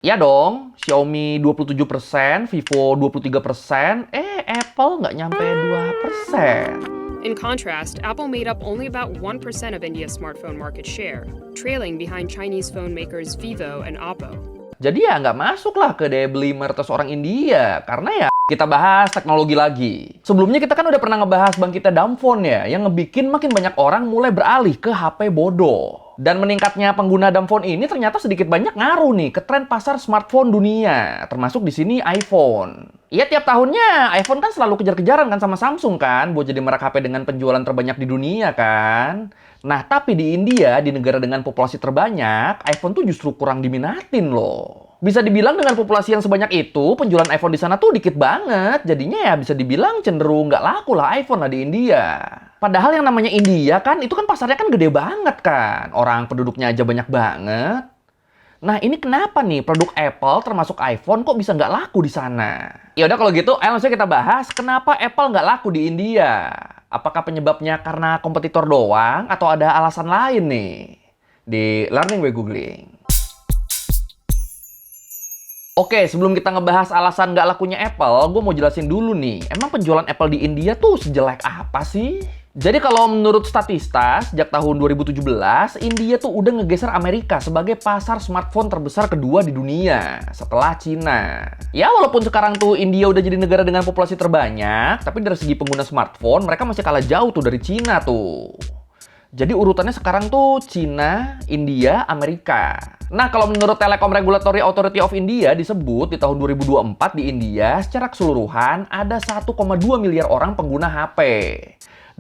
Ya dong, Xiaomi 27%, Vivo 23%, Apple nggak nyampe 2%. In contrast, Apple made up only about 1% of India's smartphone market share, trailing behind Chinese phone makers Vivo and Oppo. Jadi ya nggak masuklah ke daya beli mayoritas orang India, karena ya kita bahas teknologi lagi. Sebelumnya kita kan udah pernah ngebahas bangkitnya dumbphone ya, yang ngebikin makin banyak orang mulai beralih ke HP bodoh. Dan meningkatnya pengguna dumbphone ini ternyata sedikit banyak ngaruh nih ke tren pasar smartphone dunia, termasuk di sini iPhone. Iya, tiap tahunnya iPhone kan selalu kejar-kejaran kan sama Samsung kan, buat jadi merek HP dengan penjualan terbanyak di dunia kan. Nah, tapi di India, di negara dengan populasi terbanyak, iPhone tuh justru kurang diminatin loh. Bisa dibilang dengan populasi yang sebanyak itu, penjualan iPhone di sana tuh dikit banget. Jadinya ya bisa dibilang cenderung nggak laku lah iPhone lah di India. Padahal yang namanya India kan, itu kan pasarnya kan gede banget kan. Orang penduduknya aja banyak banget. Nah, ini kenapa nih produk Apple termasuk iPhone kok bisa nggak laku di sana? Ya udah kalau gitu, ayo langsung kita bahas kenapa Apple nggak laku di India. Apakah penyebabnya karena kompetitor doang atau ada alasan lain nih? Di Learning by Googling. Oke, sebelum kita ngebahas alasan nggak lakunya Apple, gue mau jelasin dulu nih. Emang penjualan Apple di India tuh sejelek apa sih? Jadi kalau menurut Statista, sejak tahun 2017, India tuh udah ngegeser Amerika sebagai pasar smartphone terbesar kedua di dunia, setelah Cina. Ya walaupun sekarang tuh India udah jadi negara dengan populasi terbanyak, tapi dari segi pengguna smartphone, mereka masih kalah jauh tuh dari Cina tuh. Jadi urutannya sekarang tuh Cina, India, Amerika. Nah, kalau menurut Telecom Regulatory Authority of India disebut di tahun 2024 di India secara keseluruhan ada 1,2 miliar orang pengguna HP.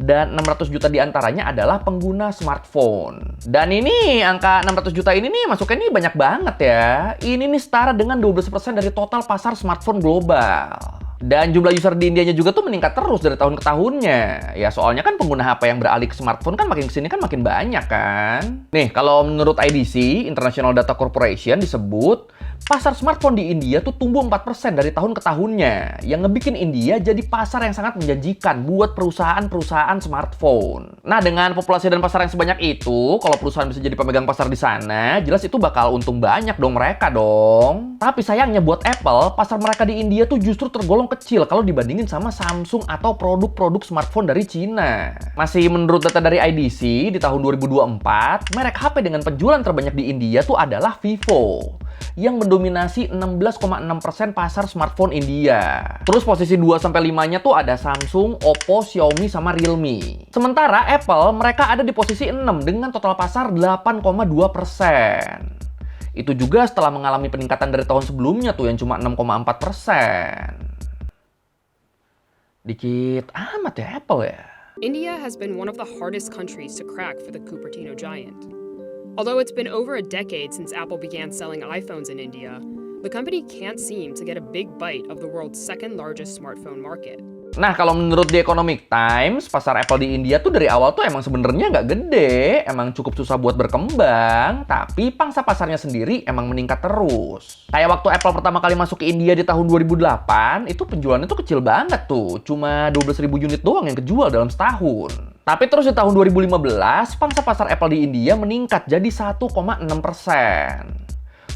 Dan 600 juta diantaranya adalah pengguna smartphone. Dan ini angka 600 juta ini nih masuknya nih banyak banget ya. Ini nih setara dengan 12% dari total pasar smartphone global. Dan jumlah user di Indianya juga tuh meningkat terus dari tahun ke tahunnya. Ya soalnya kan pengguna HP yang beralih ke smartphone kan makin kesini kan makin banyak kan. Nih kalau menurut IDC, International Data Corporation disebut pasar smartphone di India tuh tumbuh 4% dari tahun ke tahunnya. Yang ngebikin India jadi pasar yang sangat menjanjikan buat perusahaan-perusahaan smartphone. Nah dengan populasi dan pasar yang sebanyak itu, kalau perusahaan bisa jadi pemegang pasar di sana, jelas itu bakal untung banyak dong mereka dong. Tapi sayangnya buat Apple, pasar mereka di India tuh justru tergolong kecil kalau dibandingin sama Samsung atau produk-produk smartphone dari Cina. Masih menurut data dari IDC, di tahun 2024, merek HP dengan penjualan terbanyak di India tuh adalah Vivo, yang mendominasi 16,6% pasar smartphone India. Terus posisi 2-5-nya tuh ada Samsung, Oppo, Xiaomi, sama Realme. Sementara Apple, mereka ada di posisi 6 dengan total pasar 8,2%. Itu juga setelah mengalami peningkatan dari tahun sebelumnya tuh yang cuma 6,4%. Dikit amat ya Apple ya. India has been one of the hardest countries to crack for the Cupertino giant. Although it's been over a decade since Apple began selling iPhones in India, the company can't seem to get a big bite of the world's second largest smartphone market. Nah, kalau menurut The Economic Times, pasar Apple di India tuh dari awal tuh emang sebenarnya nggak gede, emang cukup susah buat berkembang, tapi pangsa pasarnya sendiri emang meningkat terus. Kayak waktu Apple pertama kali masuk ke India di tahun 2008, itu penjualannya tuh kecil banget tuh, cuma 12.000 unit doang yang kejual dalam setahun. Tapi terus di tahun 2015, pangsa pasar Apple di India meningkat jadi 1,6%.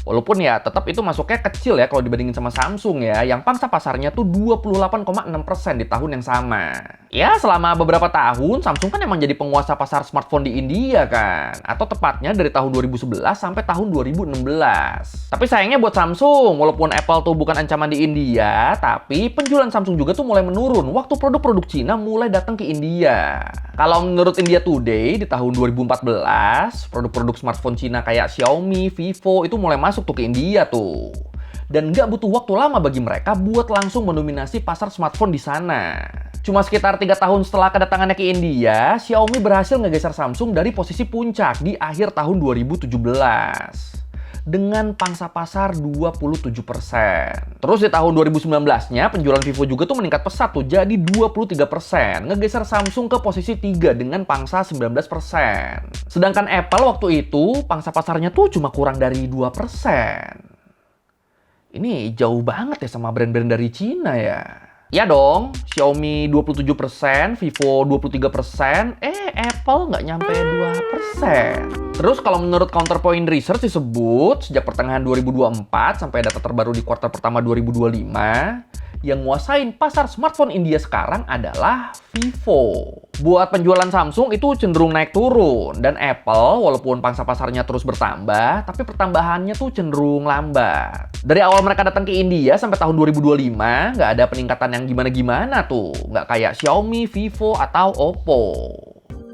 Walaupun ya tetap itu masuknya kecil ya kalau dibandingin sama Samsung ya, yang pangsa pasarnya tuh 28,6% di tahun yang sama. Ya selama beberapa tahun Samsung kan emang jadi penguasa pasar smartphone di India kan, atau tepatnya dari tahun 2011 sampai tahun 2016. Tapi sayangnya buat Samsung, walaupun Apple tuh bukan ancaman di India, tapi penjualan Samsung juga tuh mulai menurun waktu produk-produk Cina mulai datang ke India. Kalau menurut India Today di tahun 2014, produk-produk smartphone Cina kayak Xiaomi, Vivo itu mulai masuk tuh ke India tuh. Dan nggak butuh waktu lama bagi mereka buat langsung mendominasi pasar smartphone di sana. Cuma sekitar 3 tahun setelah kedatangannya ke India, Xiaomi berhasil ngegeser Samsung dari posisi puncak di akhir tahun 2017. Dengan pangsa pasar 27%. Terus di tahun 2019-nya, penjualan Vivo juga tuh meningkat pesat tuh jadi 23%, ngegeser Samsung ke posisi 3 dengan pangsa 19%. Sedangkan Apple waktu itu, pangsa pasarnya tuh cuma kurang dari 2%. Ini jauh banget ya sama brand-brand dari Cina ya. Ya dong, Xiaomi 27%, Vivo 23%, Apple nggak nyampe 2%. Terus kalau menurut Counterpoint Research disebut, sejak pertengahan 2024 sampai data terbaru di kuartal pertama 2025, yang nguasain pasar smartphone India sekarang adalah Vivo. Buat penjualan Samsung itu cenderung naik turun, dan Apple walaupun pangsa pasarnya terus bertambah, tapi pertambahannya tuh cenderung lambat. Dari awal mereka datang ke India sampai tahun 2025, nggak ada peningkatan yang gimana-gimana tuh. Nggak kayak Xiaomi, Vivo, atau Oppo.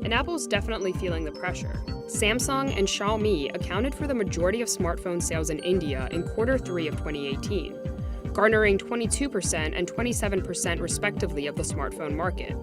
And Apple's definitely feeling the pressure. Samsung and Xiaomi accounted for the majority of smartphone sales in India in Q3 of 2018, garnering 22% and 27% respectively of the smartphone market.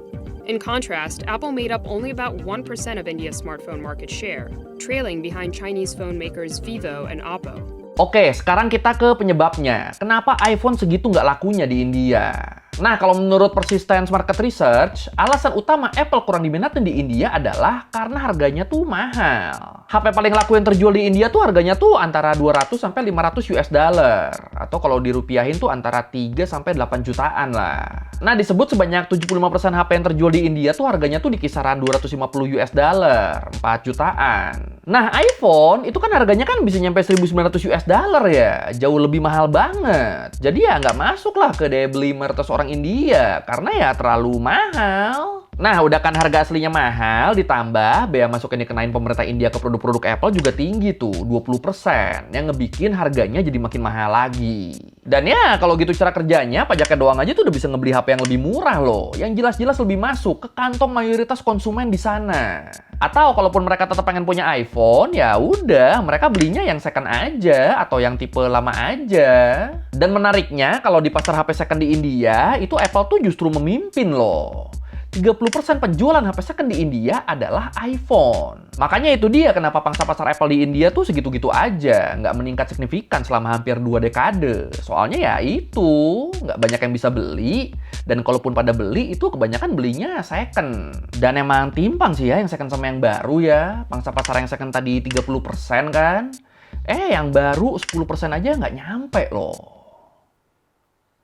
In contrast, Apple made up only about 1% of India's smartphone market share, trailing behind Chinese phone makers Vivo and Oppo. Oke, sekarang kita ke penyebabnya. Kenapa iPhone segitu nggak lakunya di India? Nah, kalau menurut Persistence Market Research, alasan utama Apple kurang diminatin di India adalah karena harganya tuh mahal. HP paling laku yang terjual di India tuh harganya tuh antara 200 sampai 500 US dollar. Atau kalau dirupiahin tuh antara 3 sampai 8 jutaan lah. Nah, disebut sebanyak 75% HP yang terjual di India tuh harganya tuh di kisaran 250 US dollar, 4 jutaan. Nah, iPhone itu kan harganya kan bisa nyampe 1.900 US dollar ya. Jauh lebih mahal banget. Jadi ya nggak masuk lah ke daya beli mayoritas orang India, karena ya terlalu mahal. Nah, udah kan harga aslinya mahal, ditambah bea masuk yang dikenain pemerintah India ke produk-produk Apple juga tinggi tuh, 20%, yang ngebikin harganya jadi makin mahal lagi. Dan ya, kalau gitu cara kerjanya, pajaknya doang aja tuh udah bisa ngebeli HP yang lebih murah loh, yang jelas-jelas lebih masuk ke kantong mayoritas konsumen di sana. Atau kalaupun mereka tetap pengen punya iPhone, ya udah, mereka belinya yang second aja, atau yang tipe lama aja. Dan menariknya, kalau di pasar HP second di India, itu Apple tuh justru memimpin loh. 30% penjualan HP second di India adalah iPhone. Makanya itu dia kenapa pangsa pasar Apple di India tuh segitu-gitu aja, nggak meningkat signifikan selama hampir 2 dekade. Soalnya ya itu, nggak banyak yang bisa beli, dan kalaupun pada beli, itu kebanyakan belinya second. Dan emang timpang sih ya yang second sama yang baru ya. Pangsa pasar yang second tadi 30% kan, yang baru 10% aja nggak nyampe loh.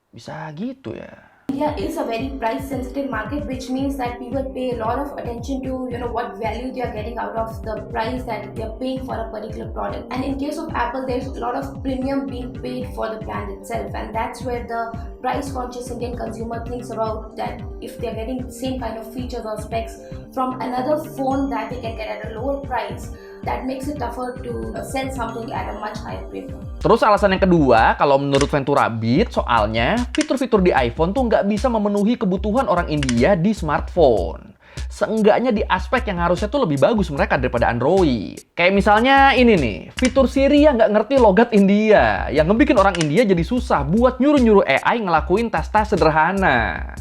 Bisa gitu ya. India is a very price sensitive market, which means that people pay a lot of attention to what value they are getting out of the price that they are paying for a particular product. And in case of Apple, there's a lot of premium being paid for the brand itself, and that's where the price conscious Indian consumer thinks about that if they're getting the same kind of features or specs from another phone that they can get at a lower price, that makes it tougher to sell something at a much higher premium. Terus alasan yang kedua, kalau menurut Ventura Beat, soalnya fitur-fitur di iPhone tuh nggak bisa memenuhi kebutuhan orang India di smartphone. Seenggaknya di aspek yang harusnya tuh lebih bagus mereka daripada Android. Kayak misalnya ini nih, fitur Siri yang nggak ngerti logat India, yang ngebikin orang India jadi susah buat nyuruh-nyuruh AI ngelakuin tes-tes sederhana.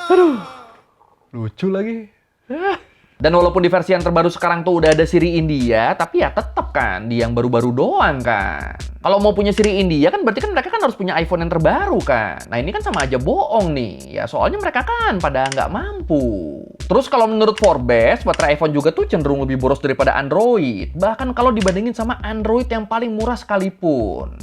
Aduh, lucu lagi. Dan walaupun di versi yang terbaru sekarang tuh udah ada Siri India, tapi ya tetep kan di yang baru-baru doang kan. Kalau mau punya Siri India kan berarti kan mereka kan harus punya iPhone yang terbaru kan. Nah ini kan sama aja bohong nih. Ya soalnya mereka kan pada nggak mampu. Terus kalau menurut Forbes, baterai iPhone juga tuh cenderung lebih boros daripada Android. Bahkan kalau dibandingin sama Android yang paling murah sekalipun.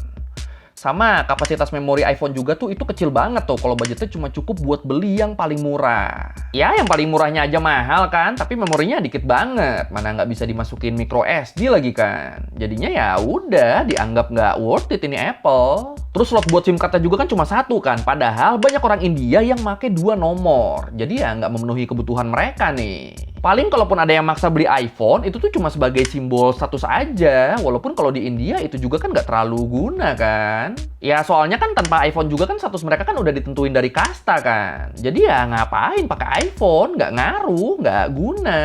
Sama kapasitas memori iPhone juga tuh itu kecil banget tuh kalau budgetnya cuma cukup buat beli yang paling murah. Ya yang paling murahnya aja mahal kan, tapi memorinya dikit banget. Mana nggak bisa dimasukin micro SD lagi kan. Jadinya ya udah dianggap nggak worth it ini Apple. Terus slot buat SIM cardnya juga kan cuma satu kan. Padahal banyak orang India yang make 2 nomor. Jadi ya nggak memenuhi kebutuhan mereka nih. Paling kalaupun ada yang maksa beli iPhone, itu tuh cuma sebagai simbol status aja. Walaupun kalau di India itu juga kan nggak terlalu guna kan. Ya soalnya kan tanpa iPhone juga kan status mereka kan udah ditentuin dari kasta kan. Jadi ya ngapain pakai iPhone, nggak ngaruh, nggak guna.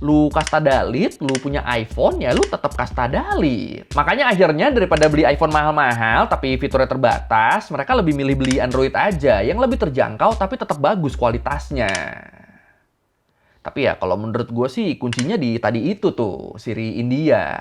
Lu kasta dalit, lu punya iPhone, ya lu tetap kasta dalit. Makanya akhirnya daripada beli iPhone mahal-mahal tapi fiturnya terbatas, mereka lebih milih beli Android aja yang lebih terjangkau tapi tetap bagus kualitasnya. Tapi ya kalau menurut gue sih kuncinya di tadi itu tuh, Siri India.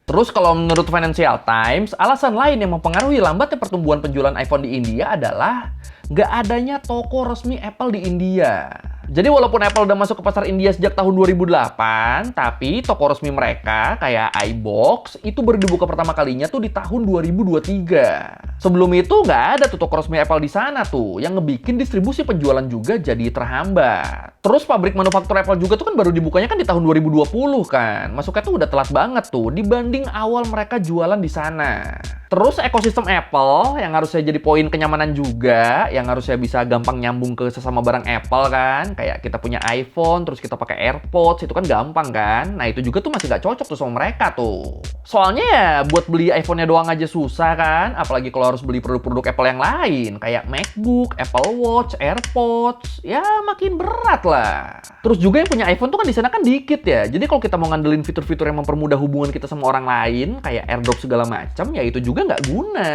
Terus kalau menurut Financial Times, alasan lain yang mempengaruhi lambatnya pertumbuhan penjualan iPhone di India adalah nggak adanya toko resmi Apple di India. Jadi walaupun Apple udah masuk ke pasar India sejak tahun 2008, tapi toko resmi mereka kayak iBox itu baru dibuka pertama kalinya tuh di tahun 2023. Sebelum itu nggak ada tuh toko resmi Apple di sana tuh, yang ngebikin distribusi penjualan juga jadi terhambat. Terus pabrik manufaktur Apple juga tuh kan baru dibukanya kan di tahun 2020 kan. Masuknya tuh udah telat banget tuh dibanding awal mereka jualan di sana. Terus ekosistem Apple yang harusnya jadi poin kenyamanan juga, yang harusnya bisa gampang nyambung ke sesama barang Apple kan. Kayak kita punya iPhone, terus kita pakai AirPods, itu kan gampang kan. Nah itu juga tuh masih nggak cocok tuh sama mereka tuh. Soalnya ya buat beli iPhone-nya doang aja susah kan. Apalagi kalau harus beli produk-produk Apple yang lain. Kayak MacBook, Apple Watch, AirPods. Ya makin berat lah. Terus juga yang punya iPhone tuh kan di sana kan dikit ya. Jadi kalau kita mau ngandelin fitur-fitur yang mempermudah hubungan kita sama orang lain, kayak AirDrop segala macam, ya itu juga nggak guna.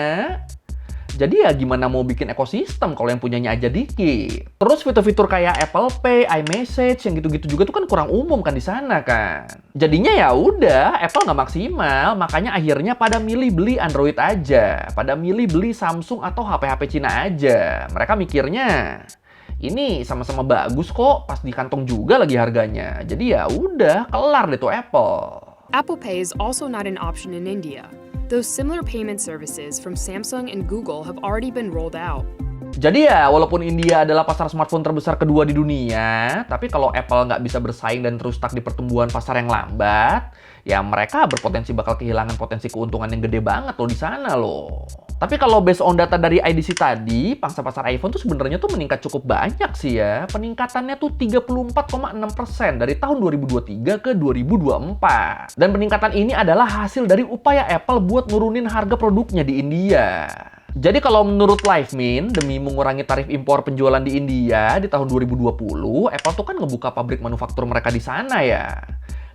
Jadi ya gimana mau bikin ekosistem kalau yang punyanya aja dikit. Terus fitur-fitur kayak Apple Pay, iMessage, yang gitu-gitu juga tuh kan kurang umum kan di sana kan. Jadinya ya udah, Apple nggak maksimal, makanya akhirnya pada milih beli Android aja, pada milih beli Samsung atau HP-HP Cina aja. Mereka mikirnya ini sama-sama bagus kok, pas di kantong juga lagi harganya. Jadi ya udah, kelar deh tuh Apple. Apple Pay is also not an option in India, though similar payment services from Samsung and Google have already been rolled out. Jadi ya, walaupun India adalah pasar smartphone terbesar kedua di dunia, tapi kalau Apple nggak bisa bersaing dan terus stuck di pertumbuhan pasar yang lambat, ya mereka berpotensi bakal kehilangan potensi keuntungan yang gede banget loh di sana loh. Tapi kalau based on data dari IDC tadi, pangsa pasar iPhone tuh sebenarnya tuh meningkat cukup banyak sih ya. Peningkatannya tuh 34,6% dari tahun 2023 ke 2024. Dan peningkatan ini adalah hasil dari upaya Apple buat nurunin harga produknya di India. Jadi kalau menurut LiveMint, demi mengurangi tarif impor penjualan di India di tahun 2020, Apple tuh kan ngebuka pabrik manufaktur mereka di sana ya.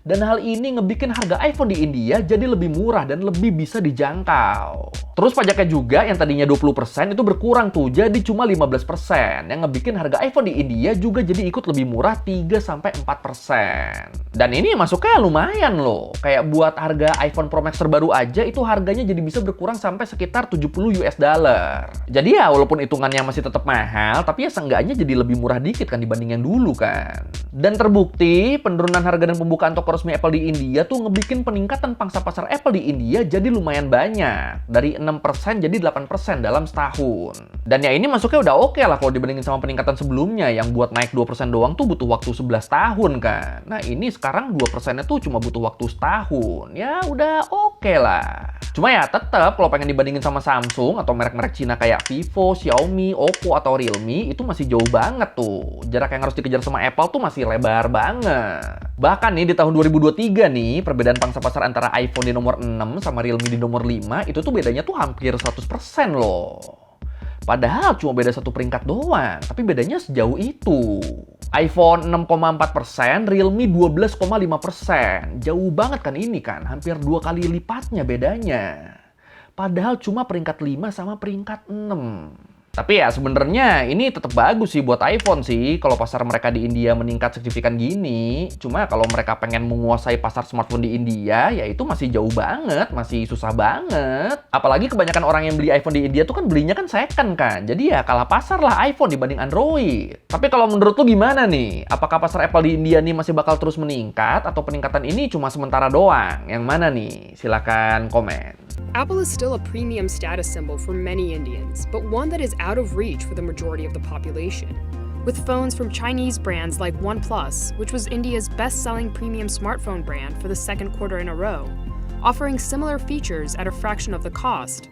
Dan hal ini ngebikin harga iPhone di India jadi lebih murah dan lebih bisa dijangkau. Terus pajaknya juga yang tadinya 20% itu berkurang tuh jadi cuma 15%. Yang ngebikin harga iPhone di India juga jadi ikut lebih murah 3-4%. Dan ini masuknya lumayan loh. Kayak buat harga iPhone Pro Max terbaru aja itu harganya jadi bisa berkurang sampai sekitar $70. Jadi ya walaupun hitungannya masih tetap mahal, tapi ya seenggaknya jadi lebih murah dikit kan dibanding yang dulu kan. Dan terbukti penurunan harga dan pembukaan toko resmi Apple di India tuh ngebikin peningkatan pangsa pasar Apple di India jadi lumayan banyak. Dari 6% jadi 8% dalam setahun. Dan ya ini masuknya udah oke lah kalau dibandingin sama peningkatan sebelumnya yang buat naik 2% doang tuh butuh waktu 11 tahun kan. Nah ini sekarang 2%-nya tuh cuma butuh waktu setahun. Ya udah oke lah. Cuma ya tetap kalau pengen dibandingin sama Samsung atau merek-merek Cina kayak Vivo, Xiaomi, Oppo, atau Realme itu masih jauh banget tuh. Jarak yang harus dikejar sama Apple tuh masih lebar banget. Bahkan nih di tahun 2023 nih, perbedaan pangsa pasar antara iPhone di nomor 6 sama Realme di nomor 5 itu tuh bedanya tuh hampir 100% loh. Padahal cuma beda satu peringkat doang, tapi bedanya sejauh itu. iPhone 6,4%, Realme 12,5%. Jauh banget kan ini kan, hampir 2 kali lipatnya bedanya. Padahal cuma peringkat 5 sama peringkat 6. Tapi ya sebenarnya ini tetap bagus sih buat iPhone sih kalau pasar mereka di India meningkat signifikan gini. Cuma kalau mereka pengen menguasai pasar smartphone di India ya itu masih jauh banget, masih susah banget. Apalagi kebanyakan orang yang beli iPhone di India tuh kan belinya kan second kan. Jadi ya kalah pasar lah iPhone dibanding Android. Tapi kalau menurut lu gimana nih? Apakah pasar Apple di India nih masih bakal terus meningkat atau peningkatan ini cuma sementara doang? Yang mana nih? Silakan komen. Apple is still a premium status symbol for many Indians, but one that is out of reach for the majority of the population. With phones from Chinese brands like OnePlus, which was India's best-selling premium smartphone brand for the second quarter in a row, offering similar features at a fraction of the cost,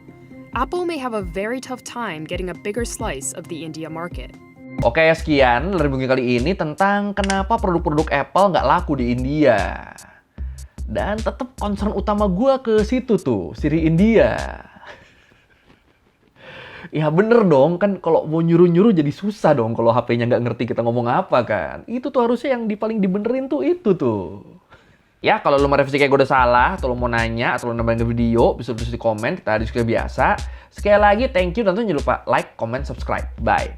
Apple may have a very tough time getting a bigger slice of the India market. Oke, sekian review kali ini tentang kenapa produk-produk Apple nggak laku di India. Dan tetap concern utama gue ke situ tuh, Siri India. Ya bener dong, kan kalau mau nyuruh-nyuruh jadi susah dong kalau HP-nya nggak ngerti kita ngomong apa kan. Itu tuh harusnya yang paling dibenerin tuh itu tuh. Ya kalau lo mau revisi kayak gue udah salah, atau lo mau nanya, atau lo nambahin ke video, bisa tulis di komen, kita diskusi biasa. Sekali lagi, thank you, dan jangan lupa like, comment, subscribe. Bye.